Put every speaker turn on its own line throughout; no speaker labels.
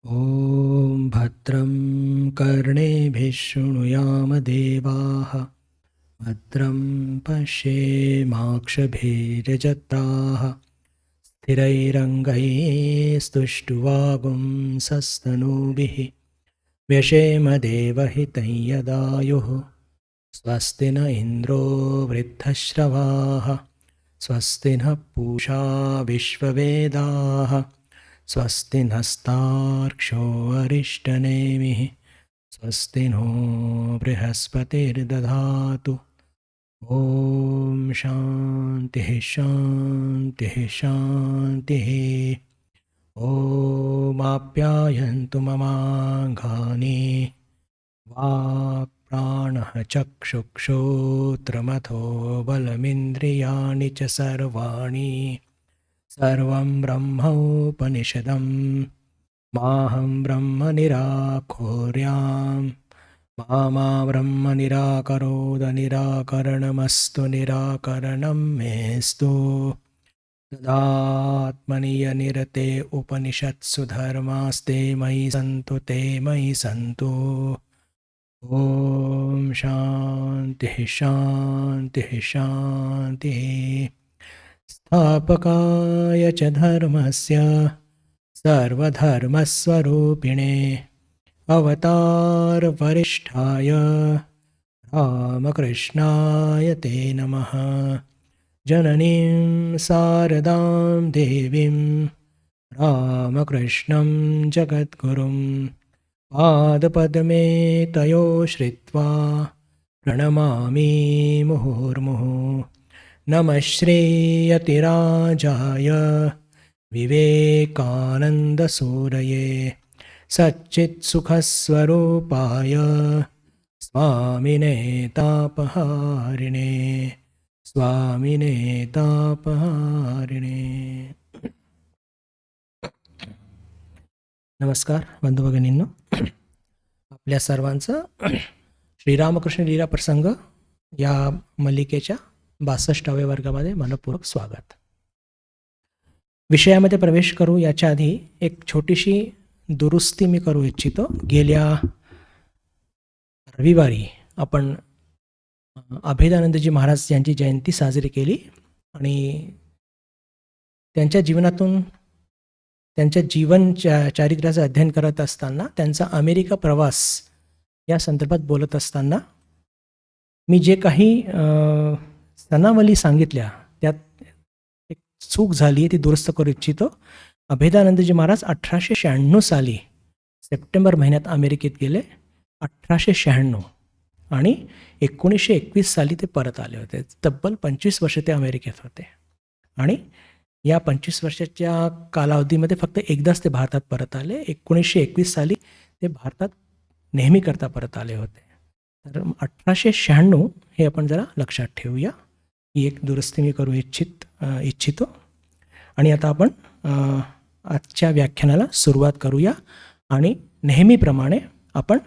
ॐ भद्रं कर्णेभिः शृणुयाम देवाः भद्रं पश्येमाक्षभिर्यजत्राः स्थिरैरङ्गैस्तुष्टुवागुंसस्तनूभिः व्यशेम देवहितं यदायुः स्वस्ति न इन्द्रो वृद्धश्रवाः स्वस्ति नः पूषा विश्ववेदाः स्वस्ति नस्तार्क्ष्यो अरिष्टनेमिः स्वस्ति नो बृहस्पतिर्दधातु। ॐ शान्तिः शान्तिः शान्तिः। ॐ आप्यायन्तु ममाङ्गानि वाक्प्राणः चक्षुश्रोत्रमथो बलमिन्द्रियाणि च सर्वाणि सर्वं ब्रह्मोपनिषदं माहं ब्रह्म निराकुर्यां मा ब्रह्म निराकरोद निराकरणमस्तु निराकरणं मेस्तु तदात्मनियनिरते उपनिषत्सु धर्मास्ते मयि सन्तु ते मयि सन्तु। ॐ शान्तिः शान्तिः शान्तिः। स्थापकाय च धर्मस्य सर्वधर्मस्वरूपिणे अवतारवरिष्ठाय रामकृष्णाय ते नमः। जननीं शारदां देवीं रामकृष्णं जगद्गुरुं पादपद्मे तयो श्रित्वा प्रणमामि मुहुर्मुहुः। नमः श्रीयतिराजाय विवेकानन्दसूरये सच्चित्सुखस्वरूपाय स्वामिने तापहारिणे स्वामिने तापहारिणे। नमस्कार बंधू भगिनींनो, आपल्या सर्वांचं श्रीरामकृष्ण लीला प्रसंग या मालिकेच्या 62व्या वर्गामध्ये मनपूर्वक स्वागत। विषयामध्ये प्रवेश करू याच्या आधी एक छोटीशी दुरुस्ती मी करू इच्छितो। गेल्या रविवारी आपण अभेदानंदजी महाराज यांची जयंती साजरी केली आणि त्यांच्या जीवनातून त्यांच्या जीवन चारित्र्याचं अध्ययन करत असताना त्यांचा अमेरिका प्रवास या संदर्भात बोलत असताना मी जे काही सनावली सांगितल्या त्यात एक चूक झाली आहे, ती दुरुस्त करू इच्छितो। अभेदानंदजी महाराज 1896 साली सप्टेंबर महिन्यात अमेरिकेत गेले, 1896, आणि 1921 साली ते परत आले होते। तब्बल 25 वर्ष ते अमेरिकेत होते आणि या 25 वर्षाच्या कालावधीमध्ये फक्त एकदाच ते भारतात परत आले। 1921 साली ते भारतात नेहमीकरता परत आले होते। तर 1896 हे आपण जरा लक्षात ठेवूया। ही एक दुरुस्ती मी करू इच्छितो। आणि आता आपण आजच्या व्याख्यानाला सुरुवात करूया आणि नेहमीप्रमाणे आपण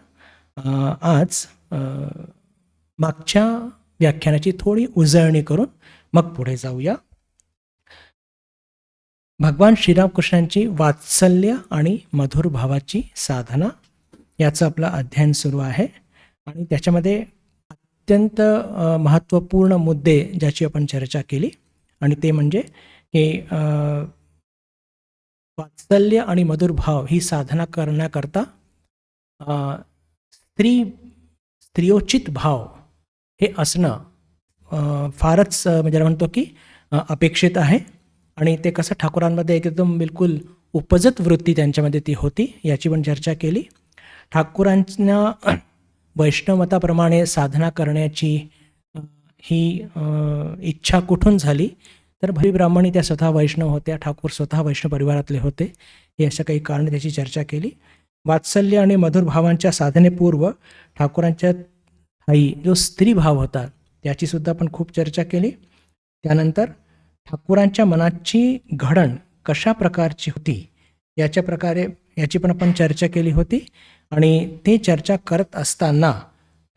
आज मागच्या व्याख्यानाची थोडी उजळणी करून मग पुढे जाऊया। भगवान श्रीरामकृष्णांची वात्सल्य आणि मधुर भावाची साधना याचं आपलं अध्ययन सुरू आहे आणि त्याच्यामध्ये अत्यंत महत्त्वपूर्ण मुद्दे ज्याची आपण चर्चा केली आणि ते म्हणजे हे वात्सल्य आणि मधुर भाव ही साधना करण्याकरता स्त्रियोचित भाव हे असणं फारच म्हणजे म्हणतो की अपेक्षित आहे। आणि ते कसं ठाकूरांमध्ये एकदम बिलकुल उपजत वृत्ती त्यांच्यामध्ये ती होती याची पण चर्चा केली। ठाकूरांच्या वैष्णवमताप्रमाणे साधना करण्याची ही इच्छा कुठून झाली तर भरी ब्राह्मणी त्या स्वतः वैष्णव होत्या, ठाकूर स्वतः वैष्णव परिवारातले होते, हे अशा काही कारणे त्याची चर्चा केली। वात्सल्य आणि मधुर भावांच्या साधनेपूर्व ठाकूरांच्या ठाई जो स्त्रीभाव होता त्याची सुद्धा आपण खूप चर्चा केली। त्यानंतर ठाकूरांच्या मनाची घडण कशा प्रकारची होती याची पण आपण चर्चा केली होती। आणि ते चर्चा करत असताना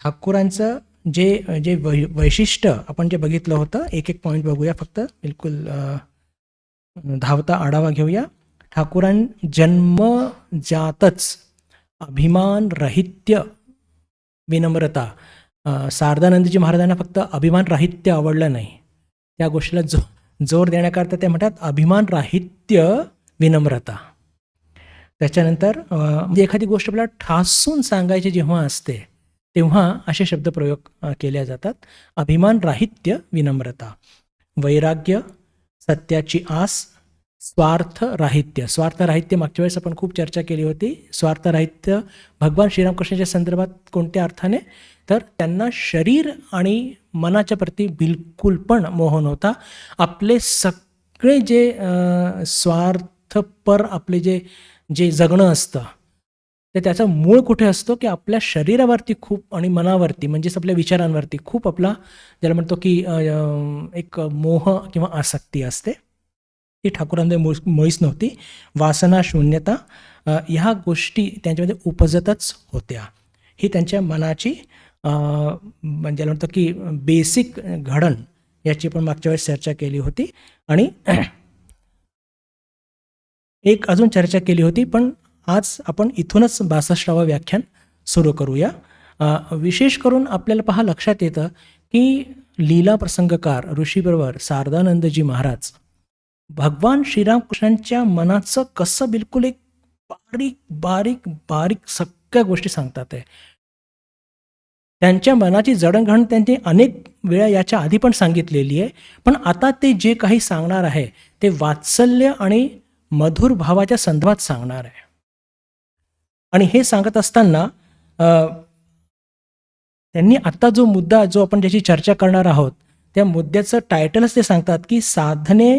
ठाकूरांचं जे वैशिष्ट्य आपण जे बघितलं होतं, एक एक पॉईंट बघूया, फक्त बिलकुल धावता आढावा घेऊया। ठाकूरां जन्मजातच अभिमान राहित्य विनम्रता. शारदानंदजी महाराजांना फक्त अभिमान राहित्य आवडलं नाही, त्या गोष्टीला जोर देण्याकरता ते म्हणतात अभिमान राहित्य विनम्रता. त्याच्यानंतर म्हणजे एखादी गोष्ट आपल्याला ठासून सांगायची जेव्हा असते तेव्हा असे शब्दप्रयोग केल्या जातात. अभिमान राहित्य विनम्रता. वैराग्य, सत्याची आस, स्वार्थ राहित्य. स्वार्थ राहित्य मागच्या वेळेस आपण खूप चर्चा केली होती. स्वार्थ राहित्य भगवान श्रीरामकृष्णाच्या संदर्भात कोणत्या अर्थाने, तर त्यांना शरीर आणि मनाच्या प्रती बिलकुल पण मोह नव्हता. आपले सगळे जे स्वार्थपर आपले जे जगणं असतं तर त्याचं मूळ कुठे असतो की आपल्या शरीरावरती खूप आणि मनावरती म्हणजेच आपल्या विचारांवरती खूप आपला ज्याला म्हणतो की एक मोह किंवा आसक्ती असते. ती ठाकूरांमध्ये मुळीच नव्हती. वासना, शून्यता ह्या गोष्टी त्यांच्यामध्ये उपजतच होत्या. ही त्यांच्या मनाची म्हणजे म्हणतो की बेसिक घडण याची पण मागच्या वेळेस चर्चा केली होती. आणि एक अजून चर्चा केली होती, पण आज आपण इथूनच 62वा व्याख्यान सुरू करूया. विशेष करून आपल्याला पहा लक्षात येतं की लीला प्रसंगकार ऋषीबरोबर शारदानंदजी महाराज भगवान श्रीरामकृष्णांच्या मनाचं कसं बिलकुल एक बारीक बारीक बारीक सगळ्या गोष्टी सांगतात आहे. त्यांच्या मनाची जडणघडण त्यांनी अनेक वेळा याच्या आधी पण सांगितलेली आहे, पण आता ते जे काही सांगणार आहे ते वात्सल्य आणि मधुर भावाच्या संदर्भात सांगणार आहे. आणि हे सांगत असताना त्यांनी आत्ता जो मुद्दा जो आपण ज्याची चर्चा करणार आहोत त्या मुद्द्याचं टायटलच ते सांगतात की साधने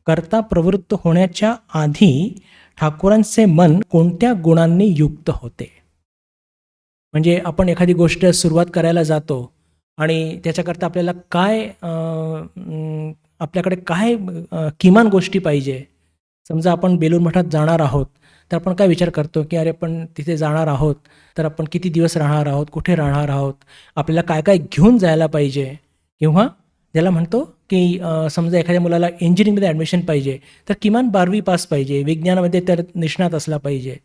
करता प्रवृत्त होण्याच्या आधी ठाकूरांचे मन कोणत्या गुणांनी युक्त होते. म्हणजे आपण एखादी गोष्ट सुरुवात करायला जातो आणि त्याच्याकरता आपल्याला काय आपल्याकडे काय किमान गोष्टी पाहिजे. समजा आपण बेलूर मठात जाणार आहोत तर आपण काय विचार करतो की अरे आपण तिथे जाणार आहोत तर आपण किती दिवस राहणार आहोत, कुठे राहणार आहोत, आपल्याला काय काय घेऊन जायला पाहिजे. किंवा ज्याला म्हणतो की समजा एखाद्या मुलाला इंजिनिअरिंगमध्ये ॲडमिशन पाहिजे तर किमान 12वी पास पाहिजे, विज्ञानामध्ये तर निष्णात असला पाहिजे.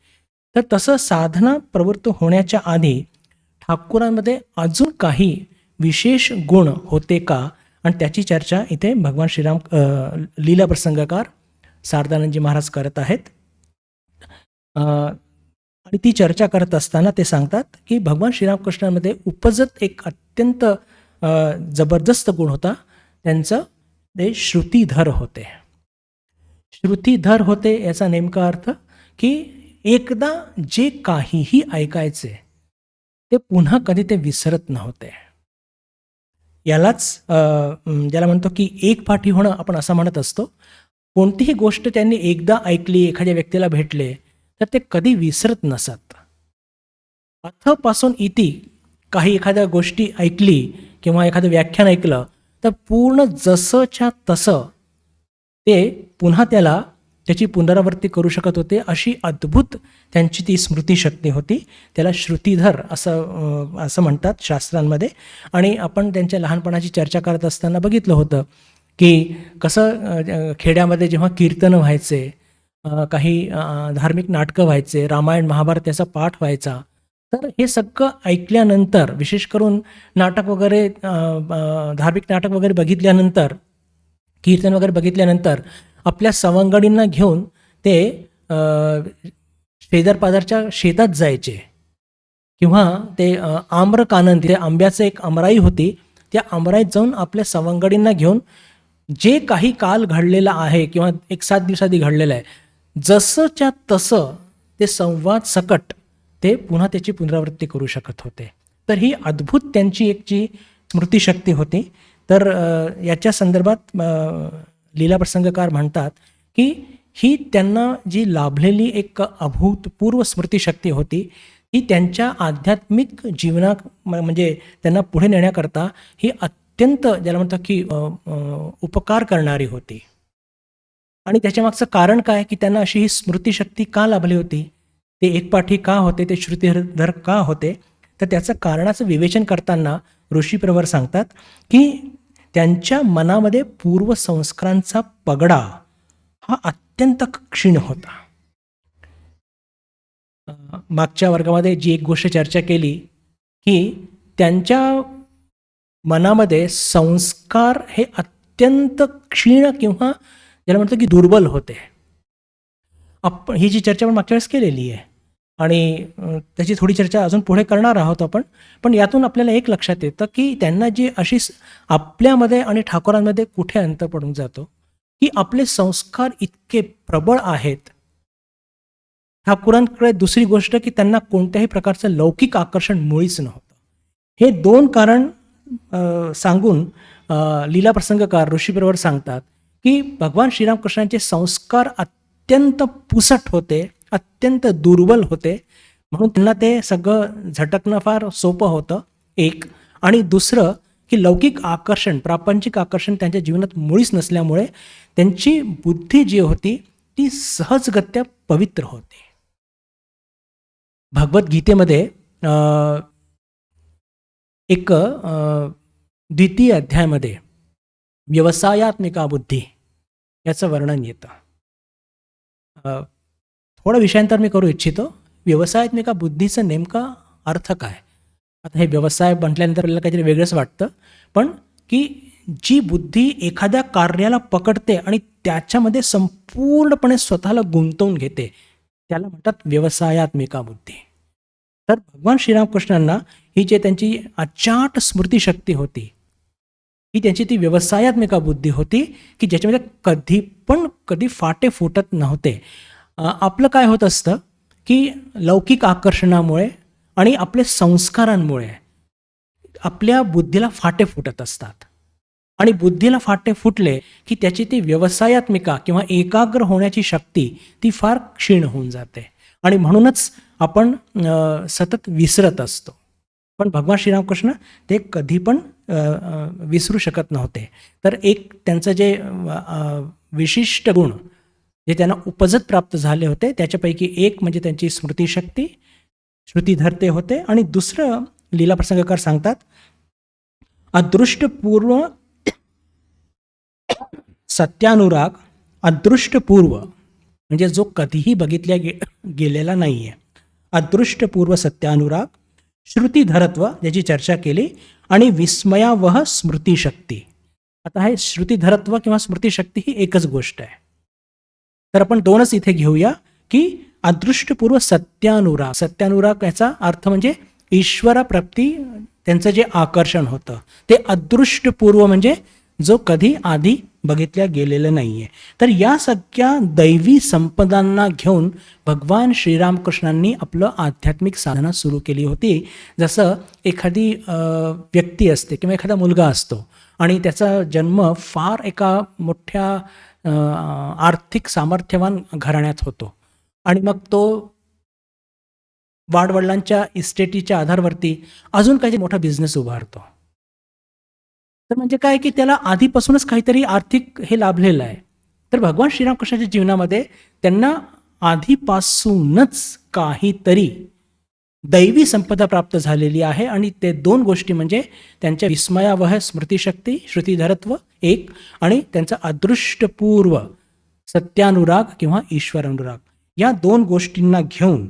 तर तसं साधना प्रवृत्त होण्याच्या आधी ठाकूरांमध्ये अजून काही विशेष गुण होते का, आणि त्याची चर्चा इथे भगवान श्रीराम लीला प्रसंगकार शारदानंदजी महाराज करत आहेत. आणि ती चर्चा करत असताना ते सांगतात की भगवान श्रीरामकृष्णांमध्ये उपजत एक अत्यंत जबरदस्त गुण होता. त्यांचं ते श्रुतीधर होते. श्रुतीधर होते याचा नेमका अर्थ की एकदा जे काहीही ऐकायचे ते पुन्हा कधी ते विसरत नव्हते. यालाच ज्याला म्हणतो की एक पाठी होणं आपण असं म्हणत असतो. कोणतीही गोष्ट त्यांनी एकदा ऐकली, एखाद्या व्यक्तीला भेटले तर ते कधी विसरत नसत. अथपासून इति काही एखाद्या गोष्टी ऐकली किंवा एखादं व्याख्यान ऐकलं तर पूर्ण जसंच्या तसं ते पुन्हा त्याची पुनरावृत्ती करू शकत होते. अशी अद्भुत त्यांची ती स्मृतिशक्ती होती. त्याला श्रुतीधर असं म्हणतात शास्त्रांमध्ये. आणि आपण त्यांच्या लहानपणाची चर्चा करत असताना बघितलं होतं की कसं खेड्यामध्ये जेव्हा कीर्तनं व्हायचे, काही धार्मिक नाटकं व्हायचे, रामायण महाभारत याचा पाठ व्हायचा, तर हे सगळं ऐकल्यानंतर विशेष करून नाटक वगैरे धार्मिक नाटक वगैरे बघितल्यानंतर, कीर्तन वगैरे बघितल्यानंतर आपल्या सवंगडींना घेऊन ते शेजारपाजारच्या शेतात जायचे. किंवा ते आम्रकानन, तिथे आंब्याचं एक आमराई होती, त्या आमराईत जाऊन आपल्या सवंगडींना घेऊन जे काही काल घडलेलं आहे किंवा एक 7 दिवसाआधी घडलेलं आहे जसंच्या तसं ते संवाद सकट ते पुन्हा त्याची पुनरावृत्ती करू शकत होते. तर ही अद्भुत त्यांची एक जी स्मृतिशक्ती होती. तर याच्या संदर्भात लीला प्रसंगकार म्हणतात की ही त्यांना जी लाभलेली एक अभूतपूर्व स्मृतिशक्ती होती ही त्यांच्या आध्यात्मिक जीवनात म्हणजे त्यांना पुढे नेण्याकरता ही अत्यंत ज्याला म्हणतात की उपकार करणारी होती. आणि त्याच्यामागचं कारण काय की त्यांना अशी ही स्मृतिशक्ती का लाभली होती, ते एकपाठी का होते, ते श्रुतीधर का होते, तर त्याचं कारणाचं विवेचन करताना ऋषीप्रवर सांगतात की त्यांच्या मनामध्ये पूर्वसंस्कारांचा पगडा हा अत्यंत क्षीण होता. मागच्या वर्गामध्ये जी एक गोष्ट चर्चा केली की त्यांच्या मनामध्ये संस्कार हे अत्यंत क्षीण किंवा ज्याला म्हणतो की दुर्बल होते. आपण ही जी चर्चा आपण मागच्या वेळेस केलेली आहे आणि त्याची थोडी चर्चा अजून पुढे करणार आहोत आपण. पण यातून आपल्याला एक लक्षात येतं की त्यांना जी अशी आपल्यामध्ये आणि ठाकूरांमध्ये कुठे अंतर पडून जातो की आपले संस्कार इतके प्रबळ आहेत. ठाकूरांकडे दुसरी गोष्ट की त्यांना कोणत्याही प्रकारचं लौकिक आकर्षण मुळीच नव्हतं. हे दोन कारण सांगून लीला प्रसंगकार ऋषीबरोबर सांगतात की भगवान श्रीरामकृष्णांचे संस्कार अत्यंत पुसट होते, अत्यंत दुर्बल होते, म्हणून त्यांना ते सगळं झटकणं फार सोपं होतं एक. आणि दुसरं की लौकिक आकर्षण, प्रापंचिक आकर्षण त्यांच्या जीवनात मुळीच नसल्यामुळे त्यांची बुद्धी जी होती ती सहजगत्या पवित्र होती. भगवद्गीतेमध्ये एक द्वितीय अध्यायामध्ये व्यवसायात्मिका बुद्धी याचं वर्णन येतं. थोडं विषयांतर मी करू इच्छितो. व्यवसायात्मिका बुद्धीचं नेमका अर्थ काय? आता हे व्यवसाय म्हटल्यानंतर आपल्याला काहीतरी वेगळंच वाटतं, पण की जी बुद्धी एखाद्या कार्याला पकडते आणि त्याच्यामध्ये संपूर्णपणे स्वतःला गुंतवून घेते त्याला म्हणतात व्यवसायात्मिका बुद्धी. तर भगवान श्रीरामकृष्णांना ही जे त्यांची अचाट स्मृतिशक्ती होती ही त्यांची ती व्यवसायात्मिका बुद्धी होती की ज्याच्यामध्ये कधी फाटे फुटत नव्हते. आपलं काय होत असतं की लौकिक आकर्षणामुळे आणि आपल्या संस्कारांमुळे आपल्या बुद्धीला फाटे फुटत असतात आणि बुद्धीला फाटे फुटले की त्याची ती व्यवसायात्मिका किंवा एकाग्र होण्याची शक्ती ती फार क्षीण होऊन जाते आणि म्हणूनच आपण सतत विसरत असतो. पण भगवान श्रीरामकृष्ण ते कधी पण विसरू शकत नव्हते. तर एक त्यांचं जे विशिष्ट गुण जे त्यांना उपजत प्राप्त झाले होते त्याच्यापैकी एक म्हणजे त्यांची स्मृतिशक्ती, श्रुतिधरते होते. आणि दुसरं लीला प्रसंगकार सांगतात अदृष्टपूर्व सत्यानुराग. अदृष्टपूर्व म्हणजे जो कधीही बघितल्या गेलेला नाही आहे. अदृष्टपूर्व सत्यानुराग, श्रुतिधरत्व ज्याची चर्चा केली आणि विस्मयावह स्मृतिशक्ती. आता हे श्रुतिधरत्व किंवा स्मृतिशक्ती ही एकच गोष्ट आहे. तर आपण दोनच इथे घेऊया की अदृष्टपूर्व सत्यानुराग. सत्यानुराग याचा अर्थ म्हणजे ईश्वराप्रती त्यांचं जे आकर्षण होतं ते अदृष्टपूर्व म्हणजे जो कधी आधी बघितल्या गेलेलं नाही आहे. तर या सगळ्या दैवी संपदांना घेऊन भगवान श्रीरामकृष्णांनी आपलं आध्यात्मिक साधना सुरू केली होती. जसं एखादी व्यक्ती असते किंवा एखादा मुलगा असतो आणि त्याचा जन्म फार एका मोठ्या आर्थिक सामर्थ्यवान घराण्यात होतो आणि मग तो वाडवडिलांच्या इस्टेटीच्या आधारवरती अजून काही मोठा बिझनेस उभारतो. तर म्हणजे काय की त्याला आधीपासूनच काहीतरी आर्थिक हे लाभलेलं आहे. तर भगवान श्रीरामकृष्णाच्या जीवनामध्ये त्यांना आधीपासूनच काहीतरी दैवी संपदा प्राप्त झालेली आहे आणि ते दोन गोष्टी म्हणजे त्यांच्या विस्मयावह स्मृतिशक्ती, श्रुतिधरत्व एक आणि त्यांचा अदृष्टपूर्व सत्यानुराग किंवा ईश्वरानुराग. या दोन गोष्टींना घेऊन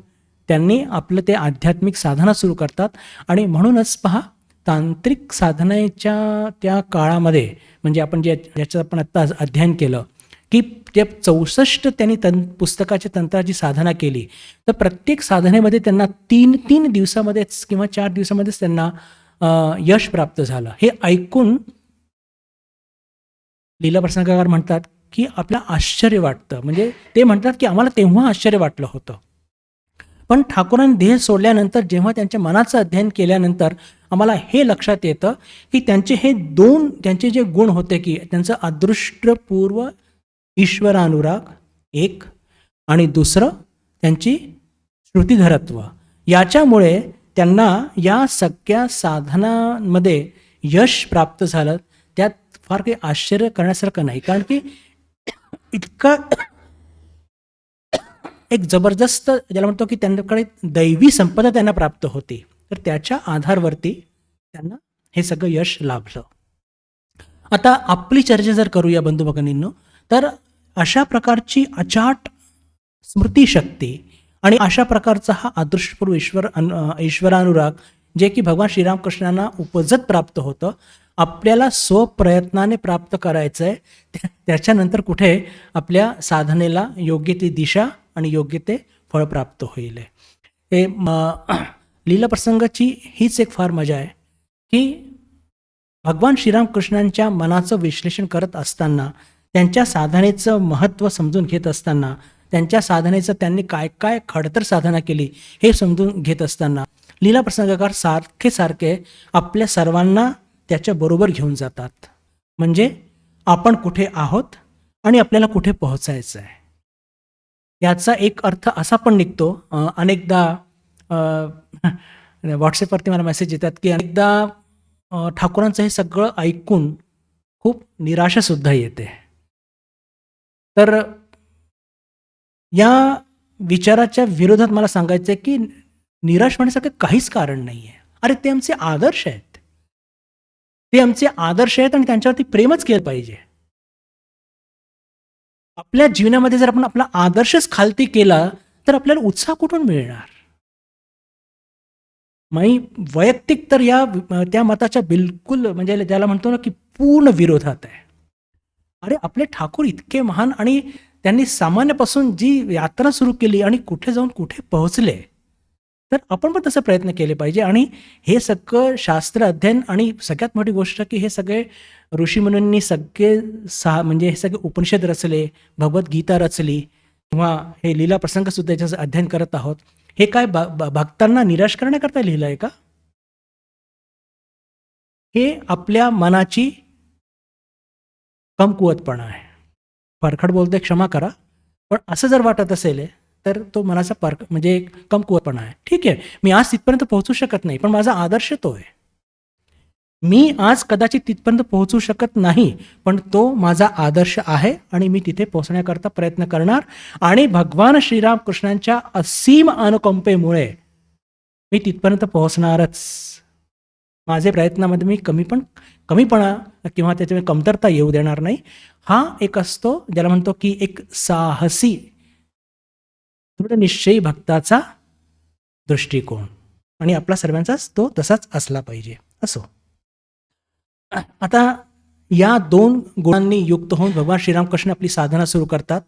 त्यांनी आपलं ते आध्यात्मिक साधना सुरू करतात. आणि म्हणूनच पहा तांत्रिक साधनेच्या त्या काळामध्ये म्हणजे आपण ज्याचं आपण आत्ता अध्ययन केलं की ते 64 त्यांनी पुस्तकाच्या तंत्राची साधना केली. तर प्रत्येक साधनेमध्ये त्यांना 3 दिवसामध्येच किंवा 4 दिवसामध्येच त्यांना यश प्राप्त झालं. हे ऐकून लीला प्रसंगकार म्हणतात की आपल्याला आश्चर्य वाटतं. म्हणजे ते म्हणतात की आम्हाला तेव्हा आश्चर्य वाटलं होतं, पण ठाकूरांनी देह सोडल्यानंतर जेव्हा त्यांच्या मनाचं अध्ययन केल्यानंतर आम्हाला हे लक्षात येतं की त्यांचे जे गुण होते की त्यांचं अदृष्टपूर्व ईश्वरानुराग एक आणि दुसरं त्यांची श्रुतिधरत्व, याच्यामुळे त्यांना या सगळ्या साधनांमध्ये यश प्राप्त झालं. त्यात फार काही आश्चर्य करण्यासारखं नाही, कारण की इतकं एक जबरदस्त ज्याला म्हणतो की त्यांच्याकडे दैवी संपदा त्यांना प्राप्त होती. तर त्याच्या आधारवरती त्यांना हे सगळं यश लाभलं. आता आपली चर्चा जर करूया बंधू भगिनींनो, तर अशा प्रकारची अचाट स्मृतिशक्ती आणि अशा प्रकारचा हा अदृश्यपूर्व ईश्वरानुराग जे की भगवान श्रीरामकृष्णांना उपजत प्राप्त होतं, आपल्याला स्वप्रयत्नाने प्राप्त करायचं आहे. त्याच्यानंतर कुठे आपल्या साधनेला योग्य ती दिशा आणि योग्य ते फळ प्राप्त होईल. हे लीला प्रसंगाची हीच एक फार मजा आहे की भगवान श्रीरामकृष्णांच्या मनाचं विश्लेषण करत असताना, त्यांच्या साधनेचं महत्त्व समजून घेत असताना, त्यांच्या साधनेचं त्यांनी काय काय खडतर साधना केली हे समजून घेत असताना, लीला प्रसंगकार सारखे सारखे आपल्या सर्वांना त्याच्याबरोबर घेऊन जातात. म्हणजे आपण कुठे आहोत आणि आपल्याला कुठे पोहोचायचं आहे. याचा एक अर्थ असा पण निघतो, अनेकदा व्हॉट्सॲपवरती मला मेसेज येतात की अनेकदा ठाकूरांचं हे सगळं ऐकून खूप निराशासुद्धा येते. तर या विचाराच्या विरोधात मला सांगायचं आहे की निराश होण्यासारखं काहीच कारण नाही आहे. अरे, ते आमचे आदर्श आहेत. ते आमचे आदर्श आहेत आणि त्यांच्यावरती प्रेमच केलं पाहिजे. आपल्या जीवनामध्ये जर आपण आपला आदर्शच खालती केला तर आपल्याला उत्साह कुठून मिळणार? मी वैयक्तिक तर त्या मताच्या बिलकुल, म्हणजे ज्याला म्हणतो ना की पूर्ण विरोधात आहे. अरे, आपले ठाकूर इतके महान आणि त्यांनी सामान्यापासून जी यात्रा सुरू केली आणि कुठे जाऊन कुठे पोहोचले, तर आपण पण तसे प्रयत्न केले पाहिजे. आणि हे सगळं शास्त्र अध्ययन आणि सगळ्यात मोठी गोष्ट की हे सगळे ऋषीमुनींनी सगळे म्हणजे हे सगळे उपनिषद रचले, भगवद्गीता रचली किंवा हे लीला प्रसंगसुद्धा याच्याचं अध्ययन करत आहोत. हे काय भक्तांना निराश करण्याकरता लिहिलं आहे का? हे आपल्या मनाची कमकुवतपणा आहे. परखड बोलतोय, क्षमा करा, पण असं जर वाटत असेल तर तो मनाचा म्हणजे कमकुवतपणा आहे. ठीक आहे, मी आज तिथपर्यंत पोहोचू शकत नाही, पण माझा आदर्श तो आहे. मी आज कदाचित तिथपर्यंत पोहोचू शकत नाही, पण तो माझा आदर्श आहे आणि मी तिथे पोहोचण्याकरता प्रयत्न करणार. आणि भगवान श्रीरामकृष्णांच्या असीम अनुकंपेमुळे मी तिथपर्यंत पोहोचणारच. माझे प्रयत्नामध्ये मी कमीपणा किंवा त्याच्यामध्ये कमतरता येऊ देणार नाही. हा एक असतो ज्याला म्हणतो की एक साहसी दृढ निश्चयी भक्ताचा दृष्टिकोन, आणि आपला सर्वांचाच तो तसाच असला पाहिजे. असो, आता या 2 गुणांनी युक्त होऊन भगवान श्रीरामकृष्ण आपली साधना सुरू करतात.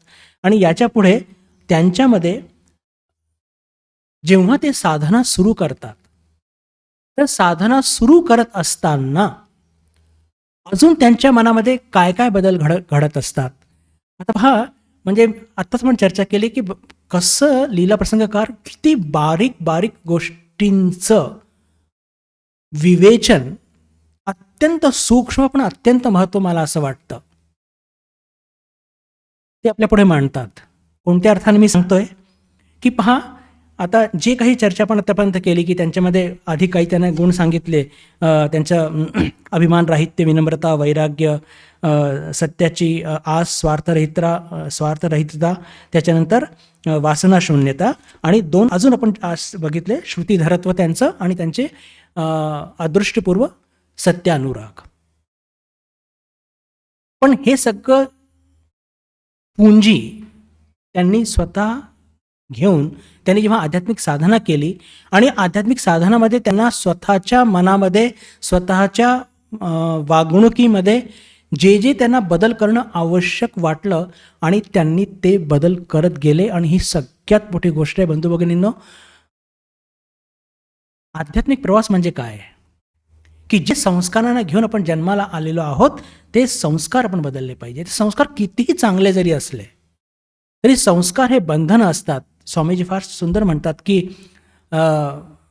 आणि याच्या पुढे त्यांच्यामध्ये जेव्हा ते साधना सुरू करतात, तर साधना सुरू करत असताना अजून त्यांच्या मनामध्ये काय काय बदल घडत असतात. आता पहा, म्हणजे आत्ताच पण चर्चा केली की कसं लीला प्रसंगकार किती बारीक बारीक गोष्टींचं विवेचन, अत्यंत सूक्ष्म पण अत्यंत महत्त्व, मला असं वाटतं, ते आपल्या पुढे मांडतात. कोणत्या अर्थाने मी सांगतोय की पहा, आता जे काही चर्चा आपण आतापर्यंत केली की त्यांच्यामध्ये आधी काही त्याने गुण सांगितले, त्यांचं अभिमान राहित्य, विनम्रता, वैराग्य, सत्याची आस, स्वार्थरहितता, त्याच्यानंतर वासनाशून्यता, आणि 2 अजून आपण आज बघितले, श्रुतीधरत्व त्यांचं आणि त्यांचे अदृष्टपूर्व सत्यानुराग. पण हे सगळं पुंजी त्यांनी स्वतः घेऊन त्यांनी जेव्हा आध्यात्मिक साधना केली आणि आध्यात्मिक साधनामध्ये त्यांना स्वतःच्या मनामध्ये, स्वतःच्या वागणुकीमध्ये जे जे त्यांना बदल करणं आवश्यक वाटलं आणि त्यांनी ते बदल करत गेले. आणि ही सगळ्यात मोठी गोष्ट आहे बंधू भगिनींनो. आध्यात्मिक प्रवास म्हणजे काय? की जे संस्कारांना घेऊन आपण जन्माला आलेलो आहोत ते संस्कार आपण बदलले पाहिजे. ते संस्कार कितीही चांगले जरी असले तरी संस्कार हे बंधनं असतात. स्वामीजी फार सुंदर म्हणतात की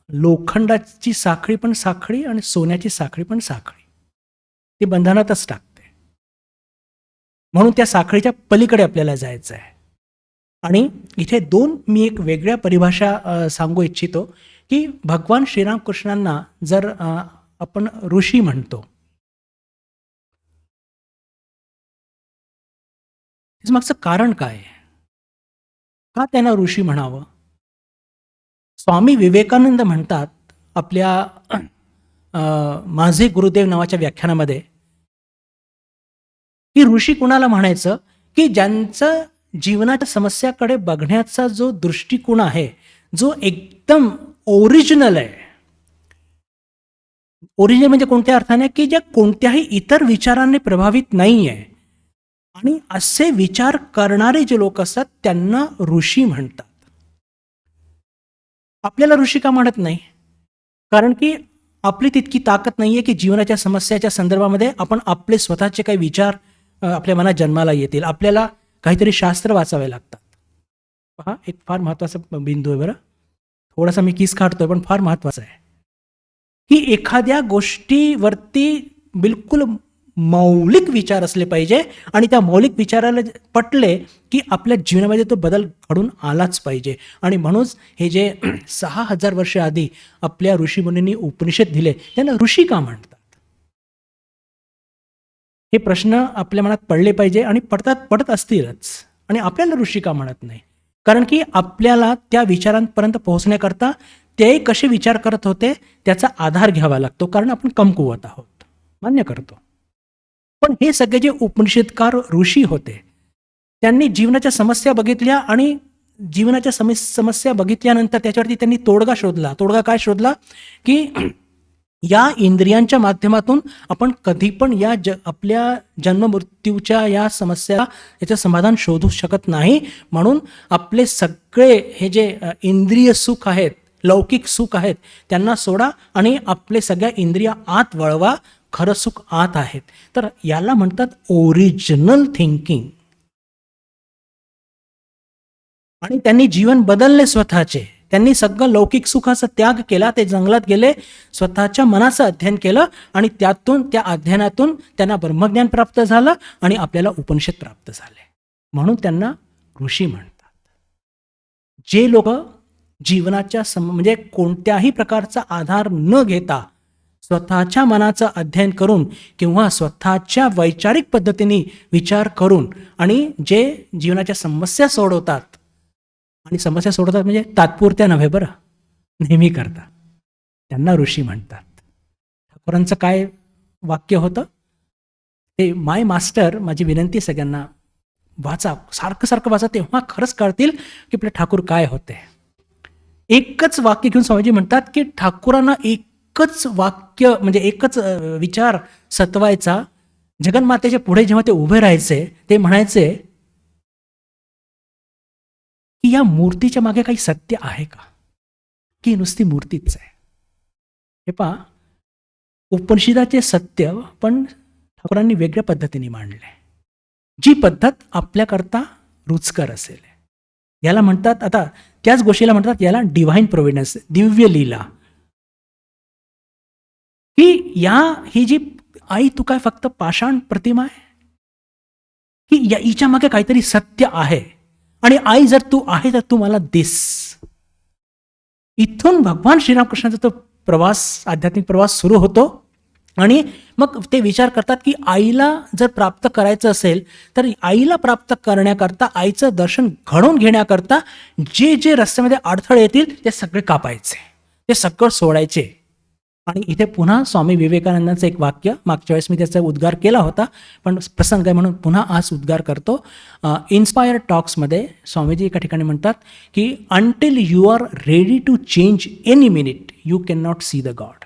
लोखंडाची साखळी पण साखळी आणि सोन्याची साखळी पण साखळी, ती बंधनातच टाकते. म्हणून त्या साखळीच्या पलीकडे आपल्याला जायचं आहे. आणि इथे 2 मी एक वेगळ्या परिभाषा सांगू इच्छितो की भगवान श्रीरामकृष्णांना जर आपण ऋषी म्हणतो, त्याचं मागचं कारण काय? का त्यांना ऋषी म्हणावं? स्वामी विवेकानंद म्हणतात आपल्या माझे गुरुदेव नावाच्या व्याख्यानामध्ये की ऋषी कुणाला म्हणायचं की जीवनाच्या समस्याकडे बघण्याचा जो दृष्टिकोन आहे, जो एकदम ओरिजिनल आहे. ओरिजिनल म्हणजे कोणत्या अर्थाने, की जे कोणत्याही इतर विचारांनी प्रभावित नाही आहे. आणि असे विचार करणारे जे लोक असतात त्यांना ऋषी म्हणतात. आपल्याला ऋषी का म्हणत नाही? कारण की आपली तितकी ताकद नाहीये की जीवनाच्या समस्याच्या संदर्भामध्ये आपण आपले स्वतःचे काही विचार आपल्या मनात जन्माला येतील. आपल्याला काहीतरी शास्त्र वाचावे लागतात. पहा, एक फार महत्वाचा बिंदू आहे बरं. थोडासा मी किस काढतोय पण फार महत्वाचा आहे, की एखाद्या गोष्टीवरती बिलकुल मौलिक विचार असले पाहिजे आणि त्या मौलिक विचाराला पटले की आपल्या जीवनामध्ये तो बदल घडून आलाच पाहिजे. आणि म्हणूनच हे जे 6000 वर्ष आधी आपल्या ऋषीमुनींनी उपनिषद दिले त्यांना ऋषी का म्हणतात? हे प्रश्न आपल्या मनात पडले पाहिजे आणि पडत असतीलच. आणि आपल्याला ऋषी का म्हणत नाही? कारण की आपल्याला त्या विचारांपर्यंत पोहोचण्याकरता ते कसे विचार करत होते त्याचा आधार घ्यावा लागतो, कारण आपण कमकुवत आहोत, मान्य करतो. पण हे सगळे जे उपनिषदकार ऋषी होते त्यांनी जीवनाच्या समस्या बघितल्या आणि जीवनाच्या समस्या बघितल्यानंतर त्याच्यावरती त्यांनी तोडगा शोधला. तोडगा काय शोधला? की या इंद्रियांच्या माध्यमातून आपण कधी पण या आपल्या जन्ममृत्यूच्या या समस्या याचं समाधान शोधू शकत नाही. म्हणून आपले सगळे हे जे इंद्रिय सुख आहेत, लौकिक सुख आहेत, त्यांना सोडा आणि आपले सगळ्या इंद्रिया आत वळवा. खरं सुख आत आहेत. तर याला म्हणतात ओरिजिनल थिंकिंग. आणि त्यांनी जीवन बदलले स्वतःचे. त्यांनी सगळं लौकिक सुखाचा त्याग केला. ते जंगलात गेले, स्वतःच्या मनाचं अध्ययन केलं आणि त्या अध्ययनातून त्यांना ब्रह्मज्ञान प्राप्त झालं आणि आपल्याला उपनिषद प्राप्त झाले. म्हणून त्यांना ऋषी म्हणतात. जे लोक जीवनाच्या म्हणजे कोणत्याही प्रकारचा आधार न घेता स्वतःच्या मनाचं अध्ययन करून किंवा स्वतःच्या वैचारिक पद्धतीने विचार करून आणि जे जीवनाच्या समस्या सोडवतात, आणि समस्या सोडवतात म्हणजे तात्पुरत्या नव्हे बरं, नेहमी करता, त्यांना ऋषी म्हणतात. ठाकूरांचं काय वाक्य होतं ते, माय मास्टर, माझी विनंती सगळ्यांना वाचा, सारखं वाचा, तेव्हा खरंच कळतील की आपले ठाकूर काय होते. एकच वाक्य घेऊन स्वामीजी म्हणतात की ठाकूरांना एकच वाक्य म्हणजे एकच विचार सतवायचा. जगन्मातेच्या पुढे जेव्हा ते उभे राहायचे ते म्हणायचे की या मूर्तीच्या मागे काही सत्य आहे का, की नुसती मूर्तीच आहे? हे पहा, उपनिषदाचे सत्य पण ठाकूरांनी वेगळ्या पद्धतीने मांडले, जी पद्धत आपल्याकरता रुचकर असेल. याला म्हणतात, आता त्याच गोष्टीला म्हणतात याला डिव्हाइन प्रोव्हिडन्स, दिव्य लीला. की ही जी आई तू काय फक्त पाषाण प्रतिमा आहे, की हिच्या मागे काहीतरी सत्य आहे आणि आई जर तू आहे तर तू मला दिस. इथून भगवान श्रीरामकृष्णाचा तो प्रवास, आध्यात्मिक प्रवास सुरू होतो. आणि मग ते विचार करतात की आईला जर प्राप्त करायचं असेल तर आईला प्राप्त करण्याकरता, आईचं दर्शन घडवून घेण्याकरता जे जे रस्त्यामध्ये अडथळे येतील ते सगळे कापायचे, ते सगळं सोडायचे. आणि इथे पुन्हा स्वामी विवेकानंदांचं एक वाक्य, मागच्या वेळेस मी त्याचा उद्गार केला होता पण प्रसंग आहे म्हणून पुन्हा आज उद्गार करतो. इन्स्पायर टॉक्समध्ये स्वामीजी एका ठिकाणी म्हणतात की until you are ready to change any minute you can not see the God,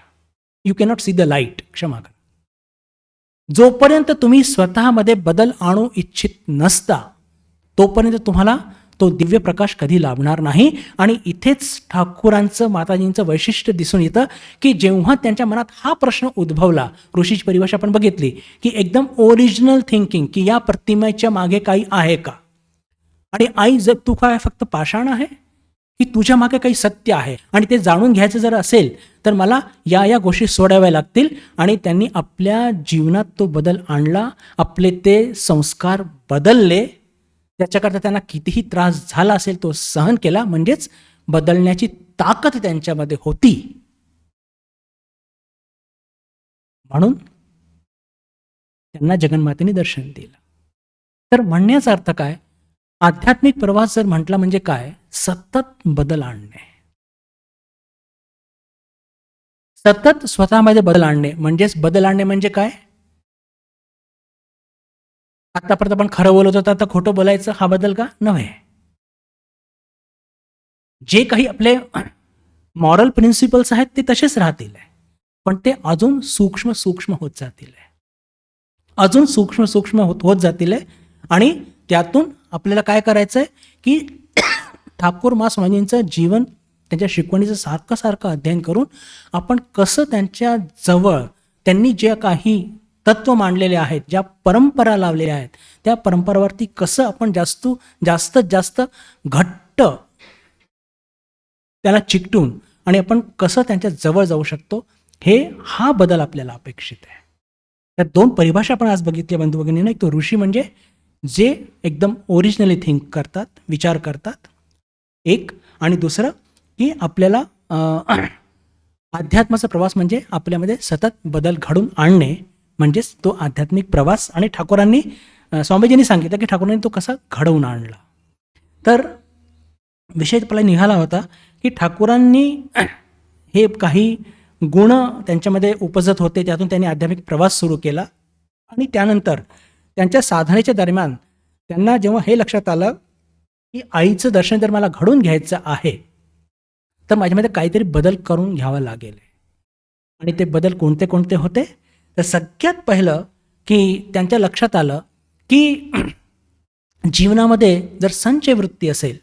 you cannot see the light. क्षमा करा. जोपर्यंत तुम्ही स्वतःमध्ये बदल आणू इच्छित नसता तोपर्यंत तुम्हाला तो दिव्य प्रकाश कधी लाभणार नाही. आणि इथेच ठाकूरांचं, माताजींचं वैशिष्ट्य दिसून येतं की जेव्हा त्यांच्या मनात हा प्रश्न उद्भवला, ऋषीची परिभाषा आपण बघितली की एकदम ओरिजिनल थिंकिंग, की या प्रतिमेच्या मागे काही आहे का, आणि आई जर तू काय फक्त पाषाण आहे की तुझ्या मागे काही सत्य आहे, आणि ते जाणून घ्यायचं जर असेल तर मला या गोष्टी सोडाव्या लागतील. आणि त्यांनी आपल्या जीवनात तो बदल आणला, आपले ते संस्कार बदलले. त्याच्याकरता त्यांना कितीही त्रास झाला असेल तो सहन केला, म्हणजेच बदलण्याची ताकद त्यांच्यामध्ये होती. म्हणून त्यांना जगन्मातेने दर्शन दिलं. तर म्हणण्याचा अर्थ काय, आध्यात्मिक प्रवास जर म्हटला म्हणजे काय, सतत बदल आणणे, सतत स्वतःमध्ये बदल आणणे. म्हणजेच बदल आणणे म्हणजे काय, आतापर्यंत आपण खरं बोलत होतो, आता खोटं बोलायचं, हा बदल का नव्हे. जे काही आपले मॉरल प्रिन्सिपल्स आहेत ते तसेच राहतील, पण ते अजून सूक्ष्म सूक्ष्म होत जातील, अजून सूक्ष्म सूक्ष्म होत जातील. आणि त्यातून आपल्याला काय करायचं आहे की ठाकूर महास्वामींचं जीवन, त्यांच्या शिकवणीचं सारखं सारखं अध्ययन करून आपण कसं त्यांच्या जवळ त्यांनी जे काही तत्व मांडलेले आहेत, ज्या परंपरा लावलेल्या आहेत, त्या परंपरावरती कसं आपण जास्त घट्ट त्याला चिकटून आणि आपण कसं त्यांच्या जवळ जाऊ शकतो, हा बदल आपल्याला अपेक्षित आहे. तर दोन परिभाषा आपण आज बघितल्या बंधू भगिनींना. एक तो ऋषी म्हणजे जे एकदम ओरिजिनली थिंक करतात, विचार करतात, एक. आणि दुसरं की आपल्याला अध्यात्माचा प्रवास म्हणजे आपल्यामध्ये सतत बदल घडून आणणे, म्हणजेच तो आध्यात्मिक प्रवास. आणि ठाकूरांनी, स्वामीजींनी सांगितलं की ठाकूरांनी तो कसा घडवून आणला. तर विषय आपला निघाला होता की ठाकूरांनी हे काही गुण त्यांच्यामध्ये उपजत होते, त्यातून त्यांनी आध्यात्मिक प्रवास सुरू केला. आणि त्यानंतर त्यांच्या साधनेच्या दरम्यान त्यांना जेव्हा हे लक्षात आलं की आईचं दर्शन जर मला घडून घ्यायचं आहे तर माझ्यामध्ये काहीतरी बदल करून घ्यावा लागेल. आणि ते बदल कोणते कोणते होते, तर सगळ्यात पहिलं की त्यांच्या लक्षात आलं की जीवनामध्ये जर संचय वृत्ती असेल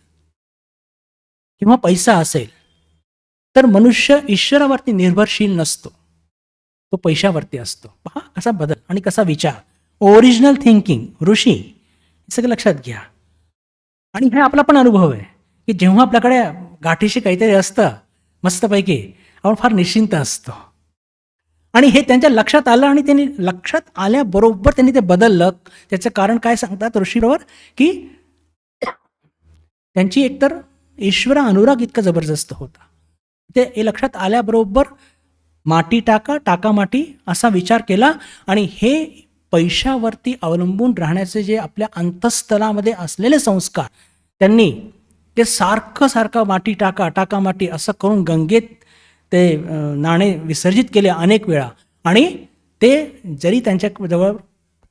किंवा पैसा असेल तर मनुष्य ईश्वरावरती निर्भरशील नसतो, तो पैशावरती असतो. पहा कसा बदल आणि कसा विचार, ओरिजिनल थिंकिंग, ऋषी, हे सगळं लक्षात घ्या. आणि हे आपला पण अनुभव आहे की जेव्हा आपल्याकडे गाठीशी काहीतरी असतं मस्तपैकी, आपण फार निश्चिंत असतो. आणि हे त्यांच्या लक्षात आलं आणि त्यांनी लक्षात आल्याबरोबर त्यांनी ते बदललं. त्याचं कारण काय सांगतात ऋषीबरोबर की त्यांची एकतर ईश्वर अनुराग इतका जबरदस्त होता, ते हे लक्षात आल्याबरोबर माती टाका, टाका माती असा विचार केला. आणि हे पैशावरती अवलंबून राहण्याचे जे आपल्या अंतःस्थळामध्ये असलेले संस्कार, त्यांनी ते सारखं सारखं माती टाका, टाका माती असं करून गंगेत ते नाणे विसर्जित केले अनेक वेळा. आणि ते जरी त्यांच्याजवळ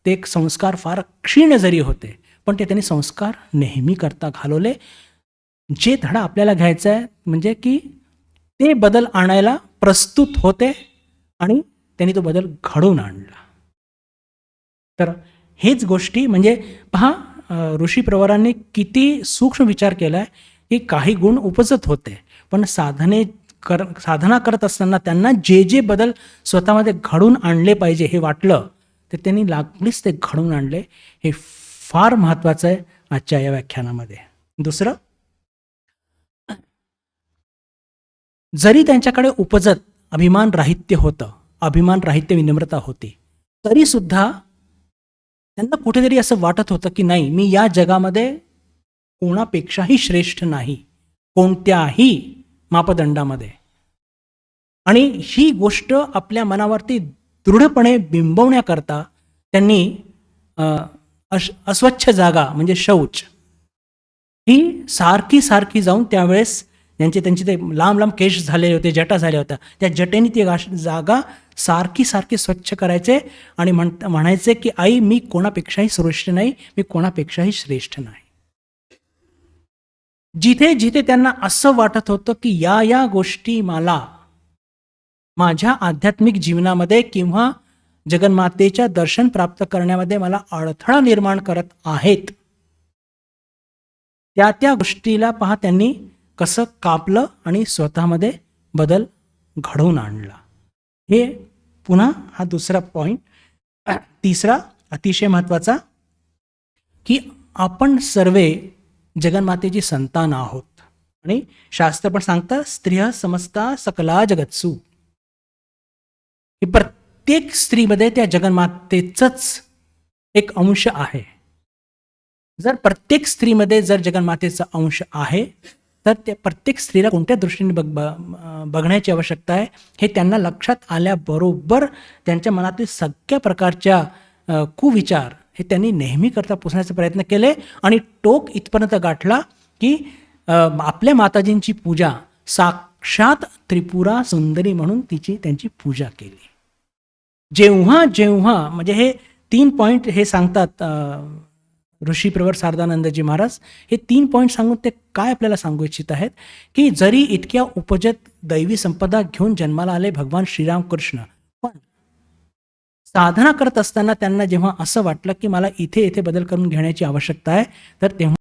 ते संस्कार फार क्षीण जरी होते, पण ते त्यांनी संस्कार नेहमी करता घालवले. जे धडा आपल्याला घ्यायचा आहे म्हणजे की ते बदल आणायला प्रस्तुत होते आणि त्यांनी तो बदल घडवून आणला. तर हेच गोष्टी म्हणजे पहा, ऋषी प्रवरांनी किती सूक्ष्म विचार केला आहे की काही गुण उपजत होते, पण साधना करत असताना त्यांना जे जे बदल स्वतःमध्ये घडून आणले पाहिजे हे वाटलं, तर त्यांनी लागलीच ते घडवून आणले. हे फार महत्त्वाचं आहे आजच्या या व्याख्यानामध्ये. दुसरं, जरी त्यांच्याकडे उपजत अभिमान राहित्य होतं, अभिमान राहित्य विनम्रता होती, तरी सुद्धा त्यांना कुठेतरी असं वाटत होतं की नाही, मी या जगामध्ये कोणापेक्षाही श्रेष्ठ नाही, कोणत्याही मापदंडामध्ये. आणि ही गोष्ट आपल्या मनावरती दृढपणे बिंबवण्याकरता त्यांनी अस्वच्छ जागा म्हणजे शौच ही सारखी सारखी जाऊन, त्यावेळेस त्यांचे ते लांब लांब केश झालेले होते, जटा झाल्या होत्या, त्या जटेने ती जागा सारखी सारखी स्वच्छ करायचे आणि म्हणायचे की आई, मी कोणापेक्षाही श्रेष्ठ नाही, मी कोणापेक्षाही श्रेष्ठ नाही. जिथे जिथे त्यांना असं वाटत होतं की या गोष्टी मला माझ्या आध्यात्मिक जीवनामध्ये किंवा जगन्मातेच्या दर्शन प्राप्त करण्यामध्ये मला अडथळा निर्माण करत आहेत, त्या गोष्टीला पहा त्यांनी कसं कापलं आणि स्वतःमध्ये बदल घडवून आणला. हे पुन्हा हा दुसरा पॉइंट. तिसरा अतिशय महत्त्वाचा की आपण सर्वे जगन्मातेची संतान आहोत. आणि शास्त्र पण सांगतं, स्त्रिय समस्ता सकला जगत्सु, की प्रत्येक स्त्रीमध्ये त्या जगन्मातेचंच एक अंश आहे. जर प्रत्येक स्त्रीमध्ये जर जगन्मातेचा अंश आहे तर त्या प्रत्येक स्त्रीला कोणत्या दृष्टीने बघण्याची आवश्यकता आहे हे त्यांना लक्षात आल्याबरोबर त्यांच्या मनातील सगळ्या प्रकारच्या कुविचार हे त्यांनी नेहमी करता पुसण्याचे प्रयत्न केले. आणि टोक इथपर्यंत गाठला की आपल्या माताजींची पूजा साक्षात त्रिपुरा सुंदरी म्हणून त्यांची पूजा केली. जेव्हा जेव्हा म्हणजे हे 3 पॉइंट हे सांगतात ऋषीप्रवर शारदानंदजी महाराज. हे 3 पॉइंट सांगून ते काय आपल्याला सांगू इच्छित आहेत, की जरी इतक्या उपजत दैवी संपदा घेऊन जन्माला आले भगवान श्रीराम कृष्ण, पण साधना करत असताना त्यांना जेव्हा असं वाटलं की मला इथे इथे बदल करून घेण्याची आवश्यकता आहे, तर तेव्हा